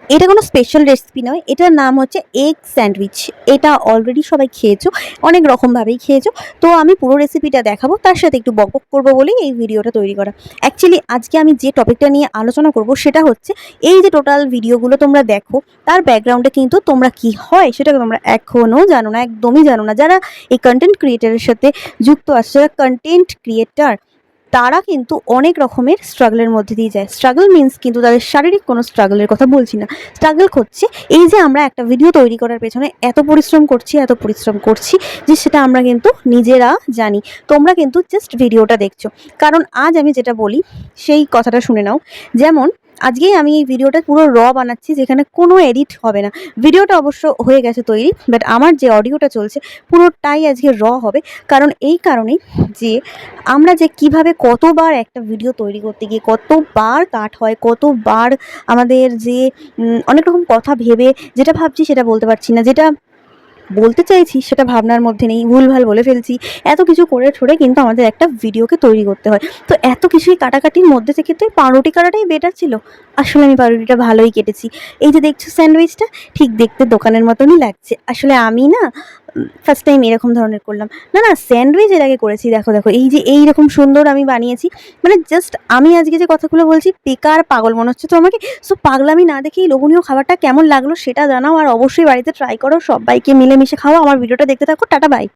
এটা কোনো special recipe নয়, এটার নাম হচ্ছে এগ স্যান্ডউইচ। এটা অলরেডি সবাই খেয়েছো, অনেক রকমভাবেই খেয়েছো। তো আমি পুরো রেসিপিটা দেখাবো, তার সাথে একটু বকবক করবো বলেই এই ভিডিওটা তৈরি করা। অ্যাকচুয়ালি আজকে আমি যে টপিকটা নিয়ে আলোচনা করব সেটা হচ্ছে এই যে টোটাল ভিডিওগুলো তোমরা দেখো, তার ব্যাকগ্রাউন্ডে কিন্তু তোমরা কি হয় সেটা তোমরা এখনও জানো না, একদমই জানো না। যারা এই কন্টেন্ট ক্রিয়েটারের সাথে যুক্ত আছে, যারা কন্টেন্ট ক্রিয়েটার, তারা কিন্তু অনেক রকমের স্ট্রাগলের মধ্যে দিয়ে যায়। স্ট্রাগল মিন্স কিন্তু তাদের শারীরিক কোনো স্ট্রাগলের কথা বলছি না। স্ট্রাগল হচ্ছে এই যে আমরা একটা ভিডিও তৈরি করার পেছনে এত পরিশ্রম করছি যে সেটা আমরা কিন্তু নিজেরা জানি। তোমরা কিন্তু জাস্ট ভিডিওটা দেখছো। কারণ আজ আমি যেটা বলি সেই কথাটা শুনে নাও। যেমন আজকেই আমি এই ভিডিওটা পুরো বানাচ্ছি, যেখানে কোনো এডিট হবে না। ভিডিওটা অবশ্য হয়ে গেছে তৈরি, বাট আমার যে অডিওটা চলছে পুরোটাই আজকে হবে। কারণ এই কারণেই যে আমরা যে কিভাবে কতবার একটা ভিডিও তৈরি করতে গিয়ে কতবার কাট হয়, কতবার আমাদের যে অনেক রকম কথা ভেবে যেটা ভাবছি সেটা বলতে পারছি না, যেটা বলতে চাইছি সেটা ভাবনার মধ্যে নেই, ভুলভাল বলে ফেলছি। এত কিছু করে ঠোরে কিন্তু আমাদের একটা ভিডিওকে তৈরি করতে হয়। তো এত কিছুই কাটাকাটির মধ্যে থেকে তো পাউরুটি কাটাটাই বেটার ছিল। আসলে আমি পাউরুটিটা ভালোই কেটেছি। এই যে দেখছো স্যান্ডউইচটা, ঠিক দেখতে দোকানের মতনই লাগছে। আসলে আমি না ফার্স্ট টাইম এরকম ধরনের করলাম। না না, স্যান্ডউইচ এর আগে করেছি। দেখো দেখো, এই যে এইরকম সুন্দর আমি বানিয়েছি। মানে জাস্ট আমি আজকে যে কথাগুলো বলছি, বেকার পাগল মনে হচ্ছে তো আমাকে। সো পাগলামি না দেখেই লোভনীয় খাবারটা কেমন লাগলো সেটা জানাও, আর অবশ্যই বাড়িতে ট্রাই করো। সবাইকে মিলেমিশে খাওয়া। আমার ভিডিওটা দেখতে থাকো। Tata, by.